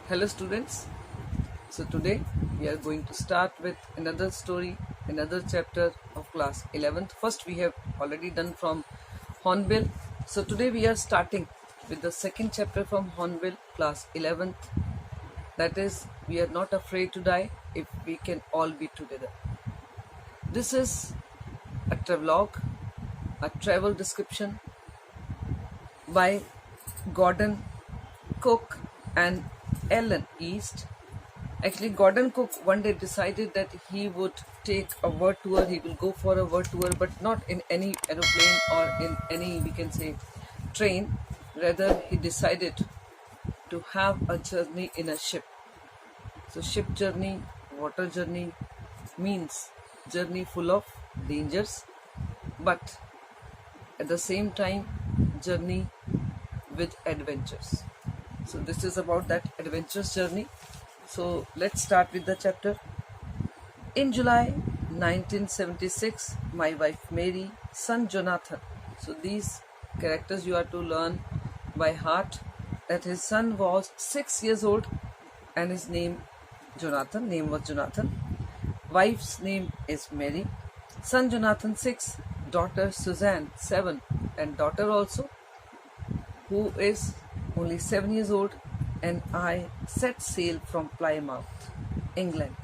Hello students, so today we are going to start with another story, another chapter of class 11th. First we have already done from Hornbill, so today we are starting with the second chapter from Hornbill, class 11th. That is, we are not afraid to die if we can all be together. This is a travelogue, a travel description by Gordon Cook and Ellen East. Actually, Gordon Cook one day decided that he would take a world tour. He will go for a world tour, but not in any aeroplane or in any, we can say, train. Rather, he decided to have a journey in a ship. So, ship journey, water journey means journey full of dangers, but at the same time, journey with adventures. So this is about that adventurous journey. So let's start with the chapter. In July 1976, my wife Mary, son Jonathan. So these characters you are to learn by heart. That his son was 6 years old and his name was Jonathan. Wife's name is Mary. Son Jonathan 6, daughter Suzanne 7, and daughter also who is only 7 years old, and I set sail from Plymouth, England.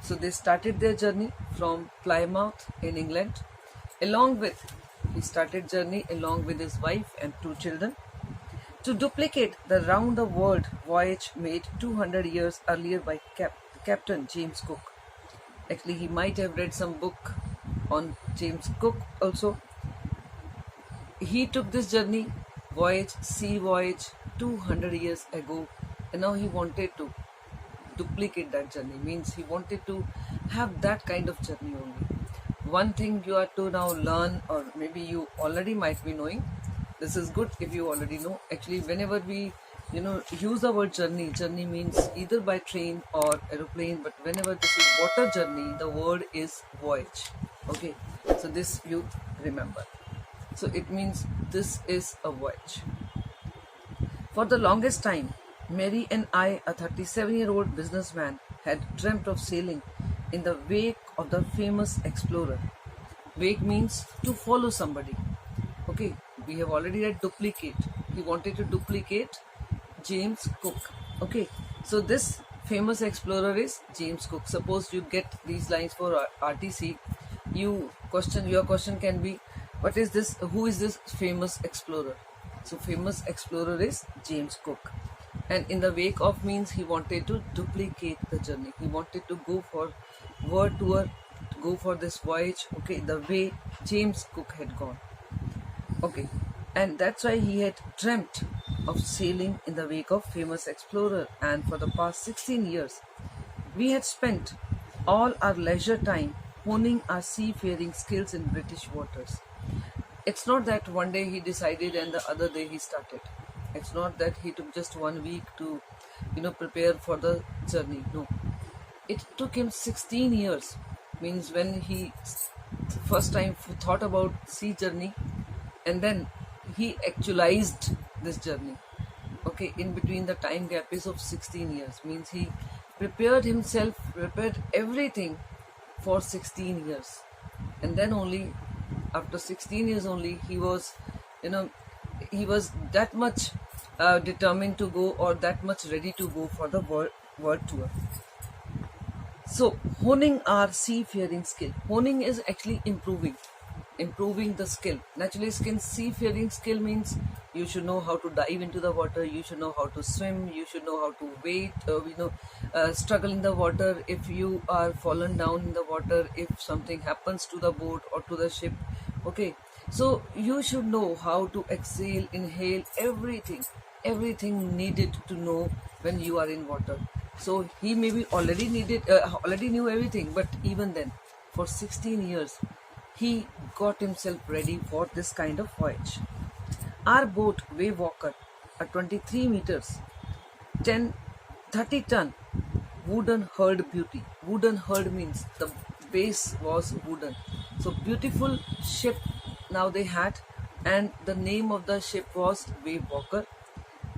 So they started their journey from Plymouth in England. He started journey along with his wife and 2 children to duplicate the round the world voyage made 200 years earlier by Captain James Cook. Actually, he might have read some book on James Cook also. He took this journey, sea voyage 200 years ago, and now he wanted to duplicate that journey. Means he wanted to have that kind of journey only. One thing you are to now learn, or maybe you already might be knowing, this is good if you already know. Actually, whenever we use the word journey means either by train or aeroplane, but whenever this is water journey, the word is voyage. Okay, so this you remember. So it means this is a voyage. For the longest time, Mary and I, a 37-year-old businessman, had dreamt of sailing in the wake of the famous explorer. Wake means to follow somebody. Okay, we have already read duplicate. He wanted to duplicate James Cook. Okay, so this famous explorer is James Cook. Suppose you get these lines for RTC, your question can be, what is this? Who is this famous explorer? So famous explorer is James Cook. And in the wake of means he wanted to duplicate the journey. He wanted to go for world tour, to go for this voyage, okay, the way James Cook had gone. Okay, and that's why he had dreamt of sailing in the wake of famous explorer. And for the past 16 years, we had spent all our leisure time honing our seafaring skills in British waters. It's not that one day he decided and the other day he started. It's not that he took just 1 week to, prepare for the journey. No. It took him 16 years. Means when he first time thought about sea journey, and then he actualized this journey. Okay, in between the time gap is of 16 years. Means he prepared everything for 16 years. And then only after 16 years only he was that much determined to go, or that much ready to go for the world tour. So honing our seafaring skill. Honing is actually improving the skill. Naturally, seafaring skill means you should know how to dive into the water, you should know how to swim, you should know how to wait, struggle in the water if you are fallen down in the water, if something happens to the boat or to the ship. Okay, so you should know how to exhale, inhale, everything needed to know when you are in water. So he maybe already knew everything, but even then, for 16 years, he got himself ready for this kind of voyage. Our boat, Wave Walker, a 23 meters, 30 ton wooden hulled beauty. Wooden hulled means the base was wooden. So beautiful ship now they had, and the name of the ship was Wave Walker.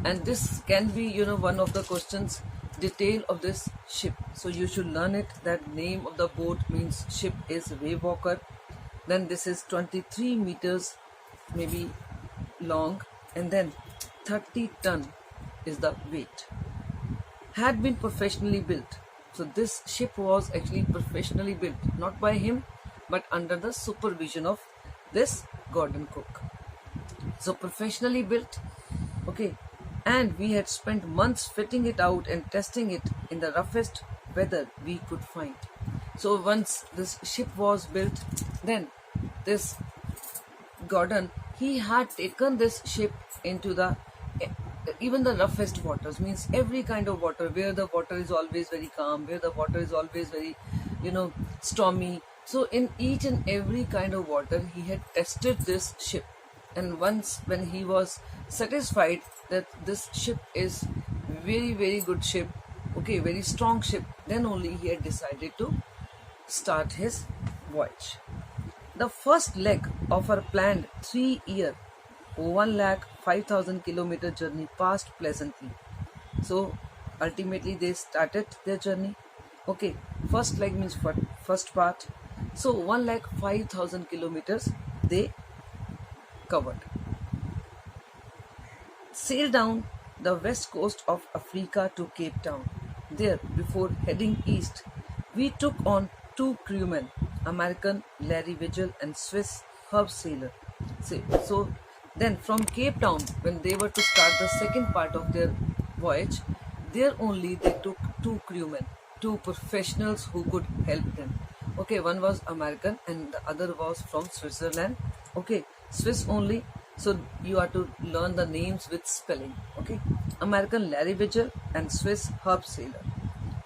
and this can be, one of the questions, detail of this ship. So you should learn it, that name of the boat means ship is Wave Walker. Then this is 23 meters maybe long, and then 30 ton is the weight. Had been professionally built. So this ship was actually professionally built, not by him, but under the supervision of this Gordon Cook. So professionally built, okay, and we had spent months fitting it out and testing it in the roughest weather we could find. So once this ship was built, then this Gordon, he had taken this ship into the even the roughest waters, means every kind of water, where the water is always very calm, where the water is always very, stormy. So in each and every kind of water, he had tested this ship. And once when he was satisfied that this ship is very, very good ship, okay, very strong ship, then only he had decided to start his voyage. The first leg of our planned 3-year 1,05,000 kilometer journey passed pleasantly. So ultimately they started their journey. Okay, first leg means first part. So 1,05,000 kilometers they covered. Sailed down the west coast of Africa to Cape Town. There, before heading east, we took on 2 crewmen, American Larry Vigil and Swiss Herb Sailor. So then from Cape Town, when they were to start the second part of their voyage, there only they took 2 crewmen, 2 professionals who could help them. Okay, one was American and the other was from Switzerland. Okay, Swiss only. So you have to learn the names with spelling. Okay, American Larry Vigil and Swiss Herb Sailor,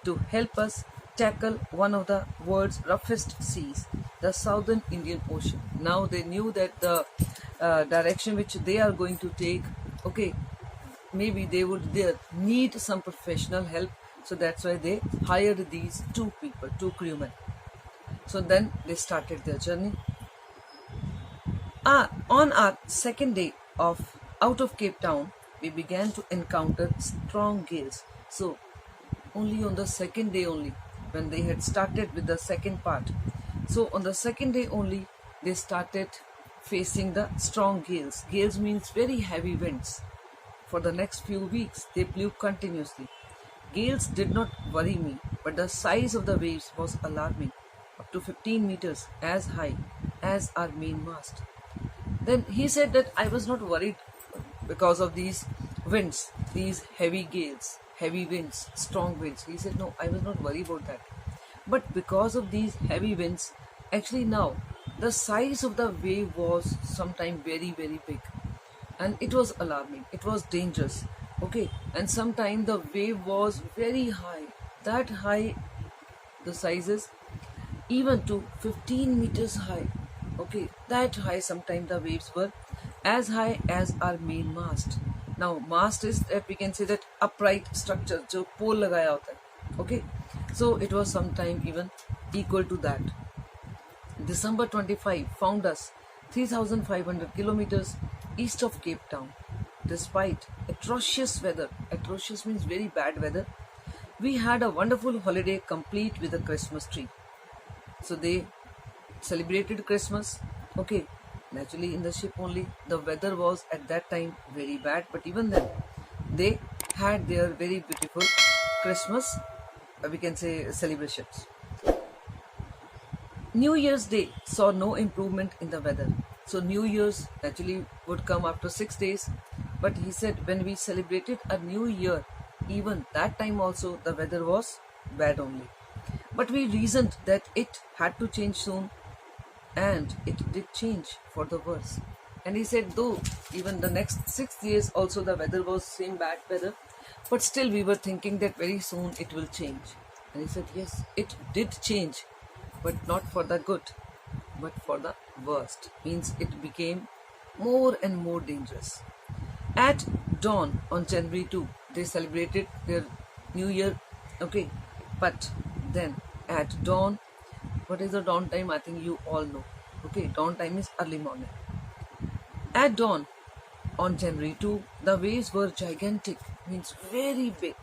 to help us tackle one of the world's roughest seas, the Southern Indian Ocean. Now they knew that the direction which they are going to take, okay, maybe they would need some professional help. So that's why they hired these 2 people, 2 crewmen. So then they started their journey. On our second day out of Cape Town, we began to encounter strong gales. So only on the second day only, when they had started with the second part. So on the second day only, they started facing the strong gales. Gales means very heavy winds. For the next few weeks, they blew continuously. Gales did not worry me, but the size of the waves was alarming, up to 15 meters, as high as our main mast. Then he said that I was not worried because of these winds, these heavy gales, heavy winds, strong winds. He said, no, I was not worried about that. But because of these heavy winds, actually now, the size of the wave was sometimes very, very big. And it was alarming. It was dangerous. Okay. And sometimes the wave was very high. That high, the sizes, even to 15 meters high. Okay. That high, sometimes the waves were as high as our main mast. Now, mast is that we can say that upright structure, जो pole लगाया होता है. Okay. So it was sometime even equal to that. December 25 found us 3,500 kilometers east of Cape Town. Despite atrocious weather, atrocious means very bad weather, we had a wonderful holiday complete with a Christmas tree. So they celebrated Christmas. Okay, naturally in the ship only. The weather was at that time very bad, but even then they had their very beautiful Christmas, we can say, celebrations. New Year's Day saw no improvement in the weather. So New Year's actually would come after 6 days. But he said when we celebrated a new year, even that time also the weather was bad only. But we reasoned that it had to change soon, and it did change for the worse. And he said though even the next 6 years also the weather was same bad weather, but still we were thinking that very soon it will change. And he said yes, it did change, but not for the good, but for the worst. Means it became more and more dangerous. At dawn on January 2, they celebrated their New Year. Okay, but then at dawn, what is the dawn time? I think you all know. Okay, dawn time is early morning. At dawn on January 2, the waves were gigantic, means very big.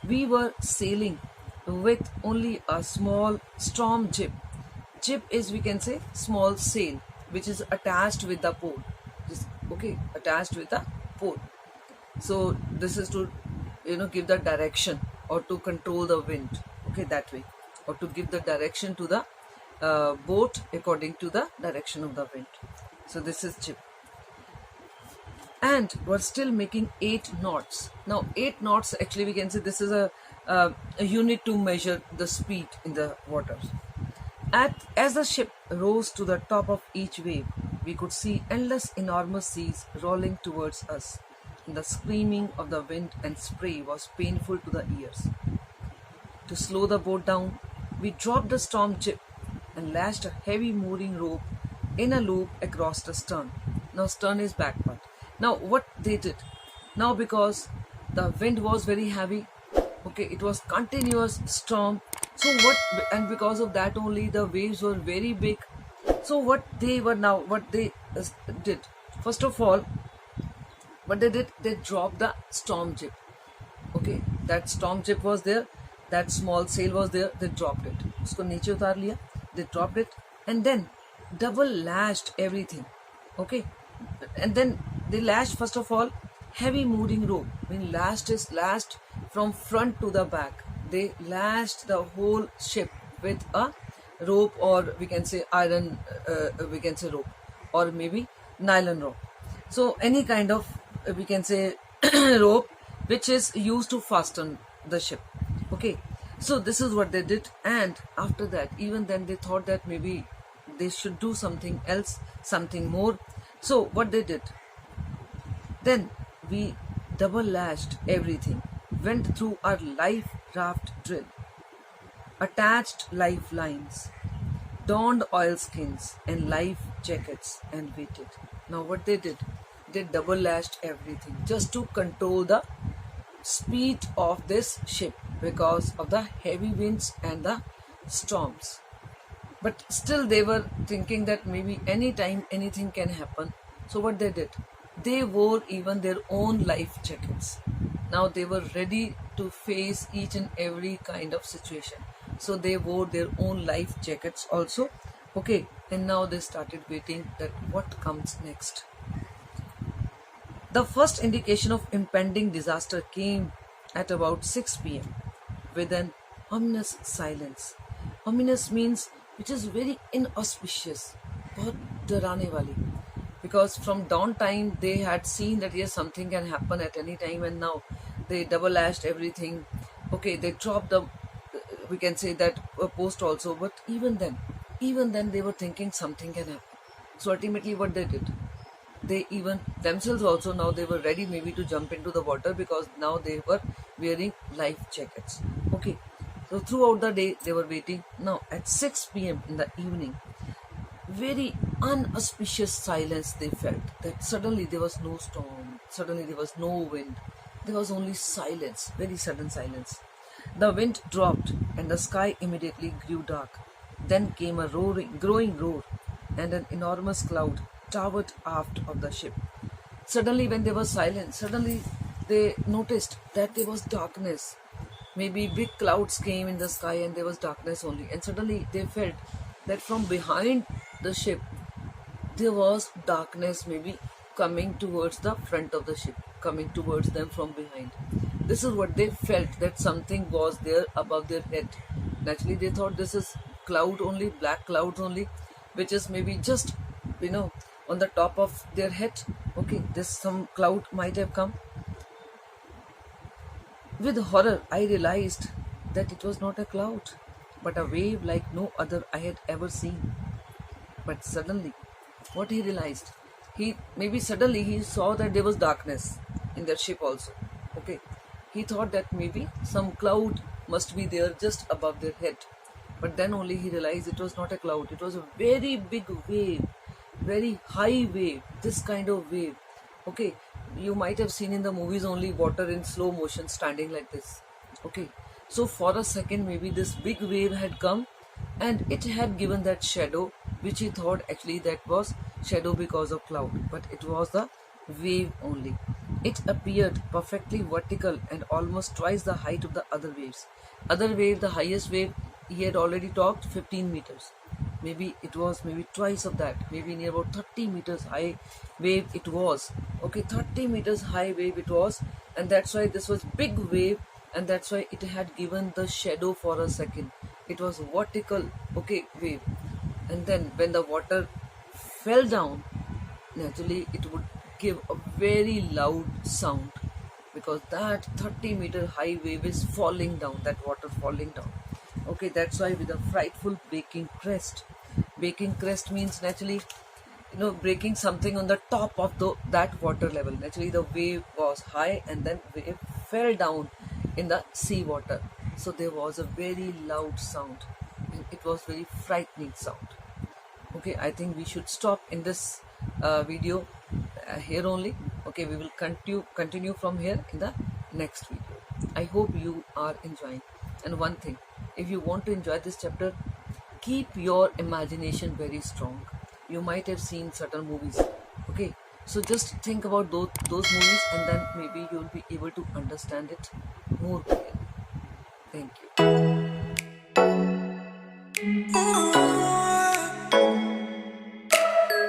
We were sailing with only a small storm jib. Jib is, we can say, small sail which is attached with the pole. Okay, attached with the pole. So this is to give the direction or to control the wind. Okay, that way, or to give the direction to the boat according to the direction of the wind. So this is jib. And we're still making 8 knots. Now 8 knots, actually we can say this is a unit to measure the speed in the waters. As the ship rose to the top of each wave, we could see endless enormous seas rolling towards us. And the screaming of the wind and spray was painful to the ears. To slow the boat down, we dropped the storm jib and lashed a heavy mooring rope in a loop across the stern. Now stern is back part. Now what they did, now because the wind was very heavy, okay, it was continuous storm, so and because of that only the waves were very big. So what they did, first of all, what they did, they dropped the storm jib. Okay, that storm jib was there, that small sail was there, they dropped it, usko niche utar liya, they dropped it, and then double lashed everything. Okay, and then they lashed, first of all, heavy mooring rope. When lashed is lashed from front to the back. They lashed the whole ship with a rope, or we can say iron, we can say rope, or maybe nylon rope. So any kind of, we can say rope which is used to fasten the ship. Okay, so this is what they did. And after that, even then they thought that maybe they should do something else, something more. So what they did, then we double lashed everything, went through our life raft drill, attached lifelines, donned oilskins and life jackets, and waited. Now what they did, they double lashed everything just to control the speed of this ship because of the heavy winds and the storms. But still they were thinking that maybe anytime anything can happen. So what they did, they wore even their own life jackets. Now they were ready to face each and every kind of situation. So they wore their own life jackets also. Okay, and now they started waiting that what comes next. The first indication of impending disaster came at about 6 p.m. with an ominous silence. Ominous means which is very inauspicious, बहुत डराने वाली. Because from dawn time they had seen that yes, something can happen at any time, and now they double lashed everything. Okay, they dropped the, we can say that post also, but even then they were thinking something can happen. So ultimately what they did, they even themselves also, now they were ready maybe to jump into the water because now they were wearing life jackets. Okay, so throughout the day they were waiting. Now at 6 p.m. in the evening, very unauspicious silence they felt, that suddenly there was no storm, suddenly there was no wind, there was only silence, very sudden silence. The wind dropped and the sky immediately grew dark. Then came a growing roar, and an enormous cloud towered aft of the ship. Suddenly when they were silent, suddenly they noticed that there was darkness. Maybe big clouds came in the sky and there was darkness only, and suddenly they felt that from behind the ship there was darkness, maybe coming towards the front of the ship, coming towards them from behind. This is what they felt, that something was there above their head. Naturally they thought this is cloud only, black clouds only, which is maybe just on the top of their head. Okay, this some cloud might have come. With horror I realized that it was not a cloud, but a wave like no other I had ever seen. But suddenly, what he realized, he saw that there was darkness in their ship also. Okay, he thought that maybe some cloud must be there just above their head. But then only he realized it was not a cloud, it was a very big wave, very high wave, this kind of wave. Okay, you might have seen in the movies only water in slow motion standing like this. Okay, so for a second maybe this big wave had come and it had given that shadow, which he thought actually that was shadow because of cloud, but it was the wave only. It appeared perfectly vertical and almost twice the height of the other waves. Other wave, the highest wave, he had already talked 15 meters. Maybe it was maybe twice of that, maybe near about 30 meters high wave it was. Okay, 30 meters high wave it was, and that's why this was big wave, and that's why it had given the shadow for a second. It was vertical, okay, wave. And then when the water fell down, naturally it would give a very loud sound, because that 30-meter high wave is falling down, that water falling down. Okay, that's why with a frightful breaking crest. Breaking crest means naturally, breaking something on the top of that water level. Naturally the wave was high and then wave fell down in the sea water, so there was a very loud sound, and it was very frightening sound. Okay, I think we should stop in this video here only. Okay, we will continue from here in the next video. I hope you are enjoying. And one thing, if you want to enjoy this chapter, keep your imagination very strong. You might have seen certain movies. Okay, so just think about those movies, and then maybe you will be able to understand it more clearly. Thank you.